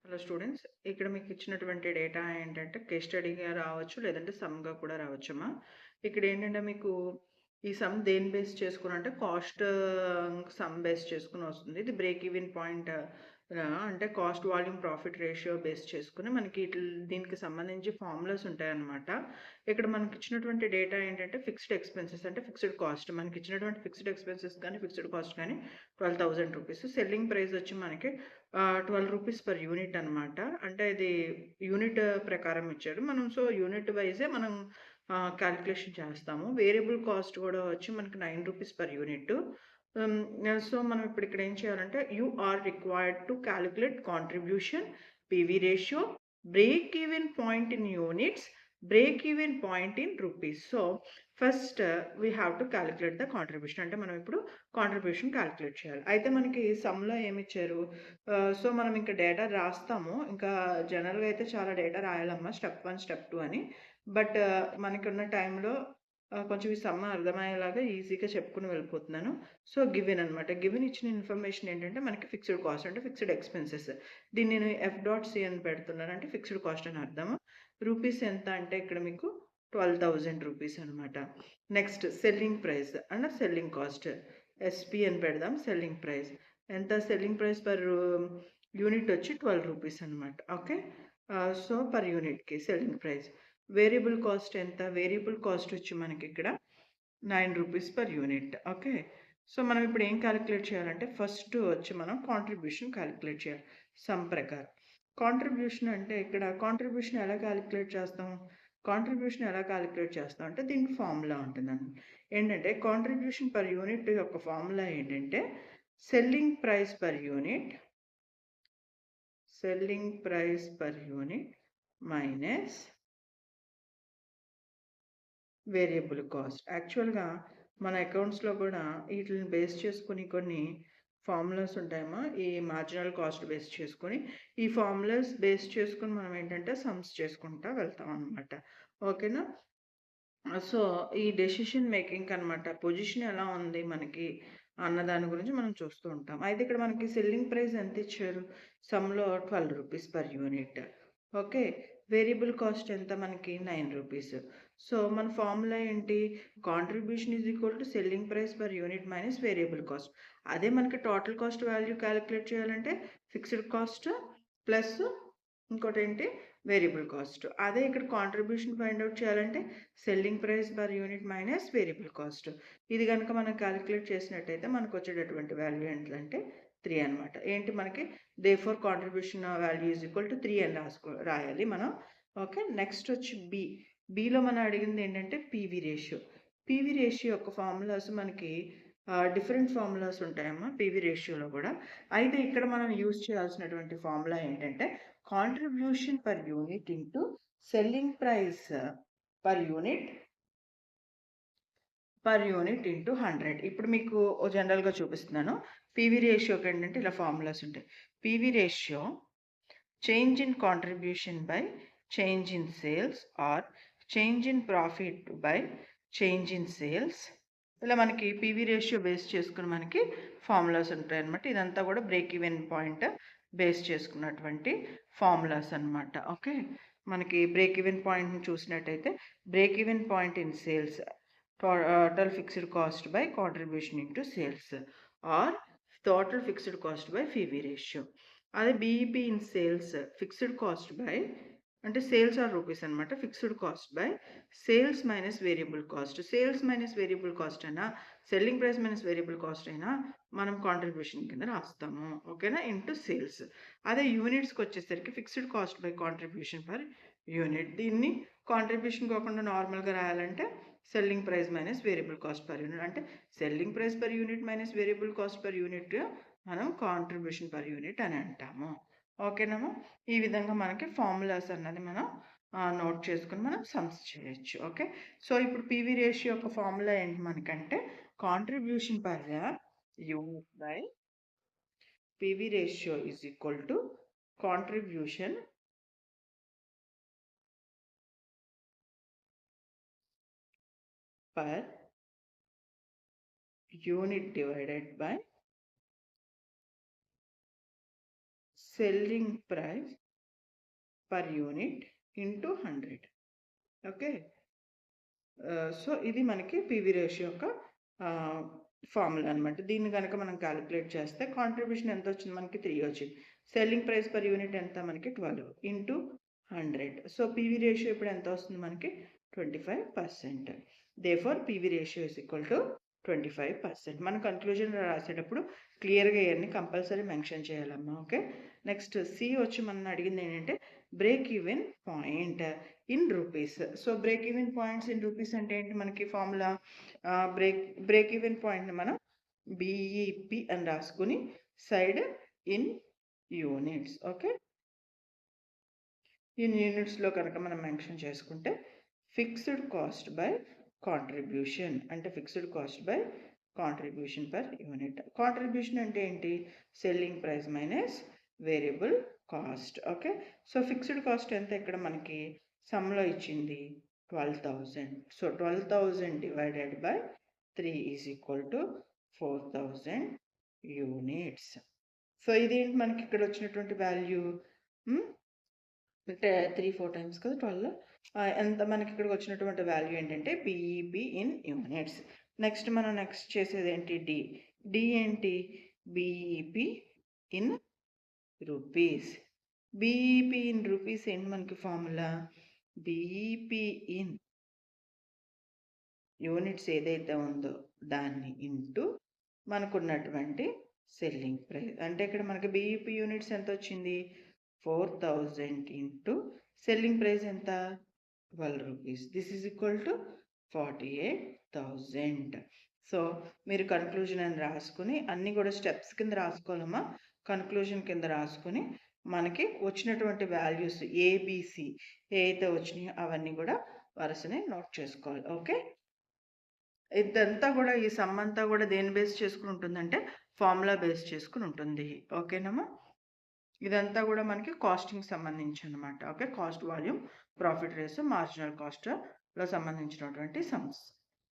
Hello students, ఇక్కడ మీకు ఇచ్చినటువంటి డేటా ఏంటంటే కేస్ స్టడీగా రావచ్చు, లేదంటే సమ్‌గా కూడా రావచ్చమ్మా. ఇక్కడ ఏంటంటే మీకు ఈ సమ్ దేన్ని బేస్ చేసుకొని అంటే కాస్ట్ సమ్ బేస్ చేసుకొని వస్తుంది. ఇది బ్రేక్ ఈవెన్ పాయింట్ అంటే cost volume profit ratio base చేసుకొని మనకి దీనికి సంబంధించి ఫార్ములాస్ ఉంటాయన్నమాట. ఇక్కడ మనకి ఇచ్చినటువంటి డేటా ఏంటంటే ఫిక్స్డ్ ఎక్స్పెన్సెస్ అంటే ఫిక్స్డ్ కాస్ట్. మనకి ఇచ్చినటువంటి ఫిక్స్డ్ ఎక్స్పెన్సెస్ కానీ ఫిక్స్డ్ కాస్ట్ కానీ 12,000 రూపీస్. సెల్లింగ్ ప్రైస్ వచ్చి మనకి 12 రూపీస్ పర్ యూనిట్ అనమాట. అంటే ఇది యూనిట్ ప్రకారం ఇచ్చాడు. మనం సో యూనిట్ వైజే మనం క్యాలిక్యులేషన్ చేస్తాము. వేరియబుల్ కాస్ట్ కూడా వచ్చి మనకి 9 రూపీస్ పర్ యూనిట్. సో మనం ఇప్పుడు ఇక్కడ ఏం చేయాలంటే you are required to calculate contribution, PV ratio, break even point in units, break even point in rupees. So first we have to calculate the contribution. అంటే మనం ఇప్పుడు కాంట్రిబ్యూషన్ క్యాలిక్యులేట్ చేయాలి. అయితే మనకి సమ్‌లో ఏమిచ్చారు? సో మనం ఇంకా డేటా రాస్తాము. ఇంకా జనరల్‌గా అయితే చాలా డేటా రాయాలమ్మా, స్టెప్ 1, స్టెప్ 2 అని. బట్ మనకున్న టైంలో కొంచెం ఈ సమ్ అర్థమయ్యేలాగా ఈజీగా చెప్పుకొని వెళ్ళిపోతున్నాను. సో గివెన్ అనమాట. గివెన్ ఇచ్చిన ఇన్ఫర్మేషన్ ఏంటంటే మనకి ఫిక్స్డ్ కాస్ట్ అంటే ఫిక్స్డ్ ఎక్స్‌పెన్సెస్. దీన్ని నేను ఎఫ్.సి అని పెడుతున్నాను. అంటే ఫిక్స్డ్ కాస్ట్ అని అర్థం. రూపీస్ ఎంత అంటే ఇక్కడ మీకు 12,000 రూపీస్ అనమాట. నెక్స్ట్ సెల్లింగ్ ప్రైస్ అంటే సెల్లింగ్ కాస్ట్. ఎస్‌పి అని పెడదాం. సెల్లింగ్ ప్రైస్ ఎంత? సెల్లింగ్ ప్రైస్ పర్ యూనిట్ వచ్చి 12 రూపీస్ అనమాట. ఓకే. సో పర్ యూనిట్‌కి సెల్లింగ్ ప్రైస్. వేరియబుల్ కాస్ట్ ఎంత? వేరియబుల్ కాస్ట్ వచ్చి మనకి ఇక్కడ 9 rupees per unit. Okay. So మనం ఇప్పుడు ఏం క్యాలిక్యులేట్ చేయాలంటే ఫస్ట్ వచ్చి మనం కాంట్రిబ్యూషన్ క్యాలిక్యులేట్ చేయాలి సమ్ ప్రకారం. కాంట్రిబ్యూషన్ అంటే ఇక్కడ కాంట్రిబ్యూషన్ ఎలా క్యాలిక్యులేట్ చేస్తాం? కాంట్రిబ్యూషన్ ఎలా క్యాలిక్యులేట్ చేస్తాం అంటే దీనికి ఫార్ములా ఉంటుందండి. ఏంటంటే కాంట్రిబ్యూషన్ పర్ యూనిట్ యొక్క ఫార్ములా ఏంటంటే selling price per unit minus variable cost. యాక్చువల్‌గా మన అకౌంట్స్‌లో కూడా వీటిని బేస్ చేసుకొని కొన్ని ఫార్ములాస్ ఉంటాయమ్మా. ఈ మార్జినల్ కాస్ట్ బేస్ చేసుకొని, ఈ ఫార్ములాస్ బేస్ చేసుకొని మనం ఏంటంటే సమ్స్ చేసుకుంటా వెళ్తాం అనమాట. ఓకేనా? సో ఈ డెసిషన్ మేకింగ్ అనమాట. పొజిషన్ ఎలా ఉంది మనకి అన్న దాని గురించి మనం చూస్తూ ఉంటాం. అయితే ఇక్కడ మనకి సెల్లింగ్ ప్రైస్ ఎంత ఇచ్చారు? సమ్‌లో 12 rupees per unit. Okay. Variable cost ఎంత మనకి? 9 రూపీస్. సో మన ఫార్ములా ఏంటి? Contribution is equal to selling price per unit minus variable cost. అదే మనకి టోటల్ కాస్ట్ వాల్యూ క్యాలిక్యులేట్ చేయాలంటే ఫిక్స్డ్ కాస్ట్ ప్లస్ ఇంకోటేంటి? Variable cost. అదే ఇక్కడ కాంట్రిబ్యూషన్ ఫైండ్ ఔట్ చేయాలంటే selling price per unit minus variable cost. ఇది గనుక మనం క్యాలిక్యులేట్ చేసినట్టయితే మనకు వచ్చేటటువంటి వాల్యూ ఏంటంటే 3 అనమాట. ఏంటి మనకి therefore contribution value is equal to 3 అని రాయాలి మనం. ఓకే. నెక్స్ట్ వచ్చి బి. బిలో మనం అడిగింది ఏంటంటే పీవీ రేషియో. పీవీ రేషియో యొక్క ఫార్ములాస్ మనకి డిఫరెంట్ ఫార్ములాస్ ఉంటాయమ్మా పీవీ రేషియోలో కూడా. అయితే ఇక్కడ మనం యూజ్ చేయాల్సినటువంటి ఫార్ములా ఏంటంటే contribution per unit into selling price per unit into 100. ఇప్పుడు మీకు జనరల్‌గా చూపిస్తున్నాను. పీవీ రేషియోకి ఏంటంటే ఇలా ఫార్ములాస్ ఉంటాయి. PV ratio change in contribution by change in sales or change in profit by change in sales. ఇలా మనకి పీవీ రేషియో బేస్ చేసుకుని మనకి ఫార్ములాస్ ఉంటాయన్నమాట. ఇదంతా కూడా బ్రేక్ ఈవెన్ పాయింట్ బేస్ చేసుకున్నటువంటి ఫార్ములాస్ అనమాట. ఓకే. మనకి బ్రేక్ ఈవెన్ పాయింట్ని చూసినట్టయితే break even point in sales total fixed cost by contribution into sales or total fixed cost by PV ratio. అదే BEP in sales fixed cost by అంటే sales or rupees అనమాట. Fixed cost by sales minus variable cost. Sales minus variable cost అయినా selling price minus variable cost అయినా మనం contribution కింద రాస్తాము. ఓకేనా? Into sales. అదే యూనిట్స్కి వచ్చేసరికి fixed cost by contribution per unit. దీన్ని కాంట్రిబ్యూషన్ కాకుండా నార్మల్గా రాయాలంటే selling price minus variable cost per unit. అంటే selling price per unit minus variable cost per unit మనం కాంట్రిబ్యూషన్ పర్ యూనిట్ అని అంటాము. ఓకేనమ్మా? ఈ విధంగా మనకి ఫార్ములాస్ అన్నది మనం నోట్ చేసుకుని మనం సమ్స్ చేయొచ్చు. ఓకే. సో ఇప్పుడు పీవీ రేషియో యొక్క ఫార్ములా ఏంటి మనకంటే contribution per unit by PV ratio is equal to contribution per unit divided by selling price per unit into 100. Okay, so ఇది మనకి పీవీ రేషియో యొక్క ఫార్ములా అనమాట. దీన్ని కనుక మనం క్యాలిక్యులేట్ చేస్తే కాంట్రిబ్యూషన్ ఎంత వచ్చింది, మనకి 3 వచ్చింది. సెల్లింగ్ ప్రైస్ పర్ యూనిట్ ఎంత, మనకి 12 ఇంటూ 100. సో పీవీ రేషియో ఇప్పుడు ఎంత వస్తుంది, మనకి 25%. Therefore PV ratio is equal to 25%. మన కన్క్లూజన్ రాసేటప్పుడు క్లియర్గా ఇవన్నీ కంపల్సరీ మెన్షన్ చేయాలమ్మా. ఓకే, నెక్స్ట్ సి వచ్చి మనం అడిగింది ఏంటంటే break even point in rupees. So break even points in rupees అంటే ఏంటి, మనకి ఫార్ములా బ్రేక్ ఈవెన్ పాయింట్ని మనం బిఈపి అని రాసుకుని side in units. Okay, in యూనిట్స్లో కనుక మనం మెన్షన్ చేసుకుంటే ఫిక్స్డ్ కాస్ట్ బై కాంట్రిబ్యూషన్, అంటే fixed cost by contribution per unit. Contribution అంటే ఏంటి, selling price minus variable cost. Okay, so fixed cost ఎంత, ఇక్కడ మనకి సమ్లో ఇచ్చింది 12,000. సో 12,000 divided by 3 is equal to 4,000 units. So ఇదేంటి మనకి ఇక్కడ వచ్చినటువంటి వాల్యూ, అంటే 3-4 టైమ్స్ కదా 12, ఎంత మనకి ఇక్కడికి వచ్చినటువంటి వాల్యూ ఏంటంటే బీఈపీ ఇన్ యూనిట్స్. నెక్స్ట్ మనం నెక్స్ట్ చేసేది ఏంటి, డి ఏంటి, BEP in rupees. BEP in rupees ఏంటి మనకి ఫార్ములా, బీఈపీ ఇన్ యూనిట్స్ ఏదైతే ఉందో దాన్ని ఇంటూ మనకున్నటువంటి సెల్లింగ్ ప్రైస్. అంటే ఇక్కడ మనకి బీఈపీ యూనిట్స్ ఎంత వచ్చింది, 4,000 ఇంటూ సెల్లింగ్ ప్రైస్ ఎంత, 12 rupees. This is equal to 48,000. So మీరు కన్క్లూజన్ అని రాసుకుని అన్నీ కూడా స్టెప్స్ కింద రాసుకోవాలమ్మా. కన్క్లూజన్ కింద రాసుకుని మనకి వచ్చినటువంటి వాల్యూస్ ఏబిసి ఏదైతే వచ్చినాయో అవన్నీ కూడా వరుసని నోట్ చేసుకోవాలి. ఓకే, ఇదంతా కూడా ఈ సమ్ అంతా కూడా దేని బేస్ చేసుకుని ఉంటుందంటే ఫార్ములా బేస్ చేసుకుని ఉంటుంది. ఓకేనమ్మా, ఇదంతా కూడా మనకి కాస్టింగ్ సంబంధించి అనమాట. Okay, cost volume profit ratio marginal కాస్ట్లో సంబంధించినటువంటి సమ్స్.